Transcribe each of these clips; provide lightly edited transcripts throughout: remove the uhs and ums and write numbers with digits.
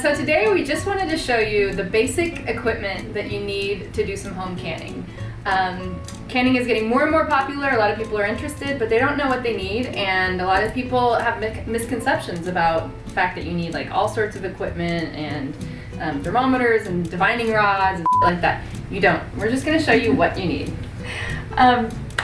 So today we just wanted to show you the basic equipment that you need to do some home canning. Canning is getting more and more popular. A lot of people are interested, but they don't know what they need, and a lot of people have misconceptions about the fact that you need like all sorts of equipment and thermometers and divining rods and like that. You don't. We're just going to show you what you need.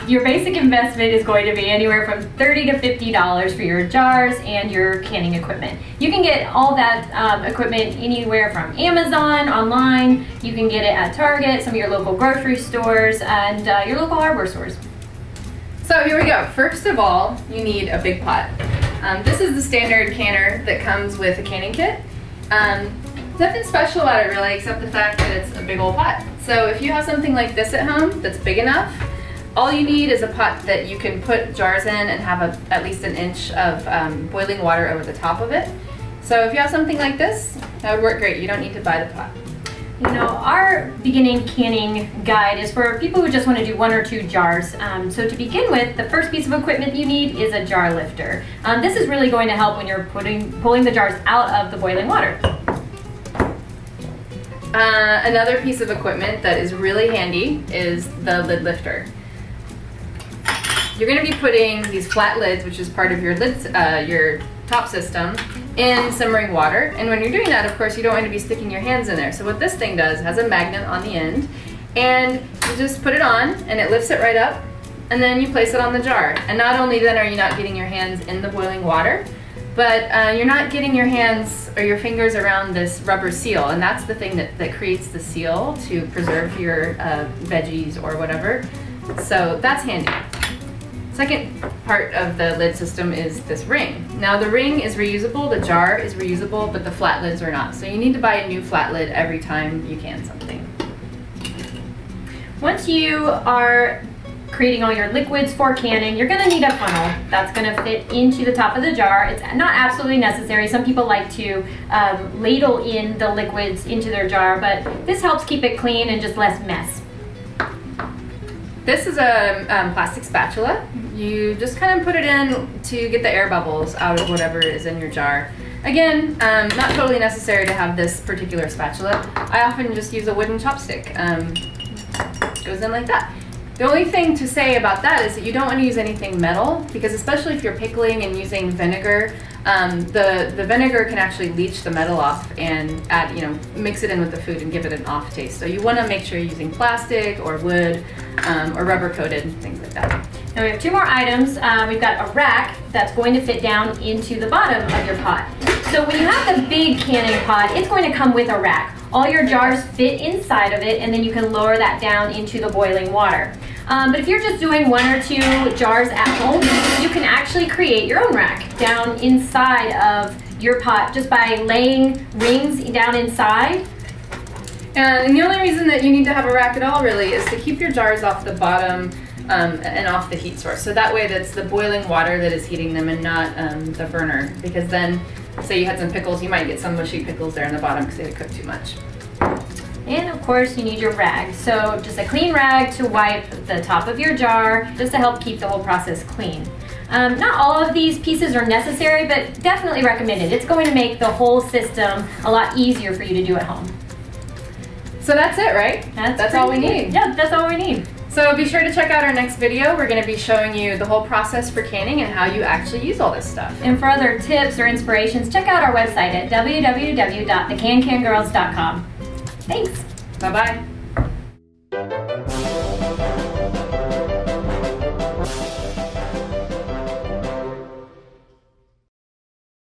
Your basic investment is going to be anywhere from $30 to $50 for your jars and your canning equipment. You can get all that equipment anywhere from Amazon, online. You can get it at Target, some of your local grocery stores, and your local hardware stores. So here we go. First of all, you need a big pot. This is the standard canner that comes with a canning kit. Nothing special about it really, except the fact that it's a big old pot. So if you have something like this at home that's big enough, all you need is a pot that you can put jars in and have at least an inch of boiling water over the top of it. So if you have something like this, that would work great. You don't need to buy the pot. You know, our beginning canning guide is for people who just want to do 1 or 2 jars. So to begin with, the first piece of equipment you need is a jar lifter. This is really going to help when you're pulling the jars out of the boiling water. Another piece of equipment that is really handy is the lid lifter. You're going to be putting these flat lids, which is part of your your top system, in simmering water. And when you're doing that, of course, you don't want to be sticking your hands in there. So what this thing does, has a magnet on the end, and you just put it on, and it lifts it right up, and then you place it on the jar. And not only then are you not getting your hands in the boiling water, but you're not getting your hands or your fingers around this rubber seal, and that's the thing that creates the seal to preserve your veggies or whatever. So that's handy. Second part of the lid system is this ring. Now the ring is reusable, the jar is reusable, but the flat lids are not. So you need to buy a new flat lid every time you can something. Once you are creating all your liquids for canning, you're going to need a funnel that's going to fit into the top of the jar. It's not absolutely necessary. Some people like to ladle in the liquids into their jar, but this helps keep it clean and just less mess. This is a plastic spatula. You just kind of put it in to get the air bubbles out of whatever is in your jar. Again, not totally necessary to have this particular spatula. I often just use a wooden chopstick. Goes in like that. The only thing to say about that is that you don't want to use anything metal, because especially if you're pickling and using vinegar, the vinegar can actually leach the metal off and add, mix it in with the food and give it an off taste. So you want to make sure you're using plastic or wood or rubber coated, things like that. Now we have 2 more items. We've got a rack that's going to fit down into the bottom of your pot. So when you have the big canning pot, it's going to come with a rack. All your jars fit inside of it, and then you can lower that down into the boiling water. But if you're just doing 1 or 2 jars at home, you can actually create your own rack down inside of your pot just by laying rings down inside. And the only reason that you need to have a rack at all really is to keep your jars off the bottom and off the heat source. So that way that's the boiling water that is heating them and not the burner, because then say you had some pickles, you might get some mushy pickles there in the bottom because they had cooked too much. And of course you need your rag. So just a clean rag to wipe the top of your jar, just to help keep the whole process clean. Not all of these pieces are necessary, but definitely recommended. It's going to make the whole system a lot easier for you to do at home. So that's it, right? That's all we need. Yeah, that's all we need. So be sure to check out our next video. We're going to be showing you the whole process for canning and how you actually use all this stuff. And for other tips or inspirations, check out our website at www.thecancangirls.com. Thanks. Bye-bye.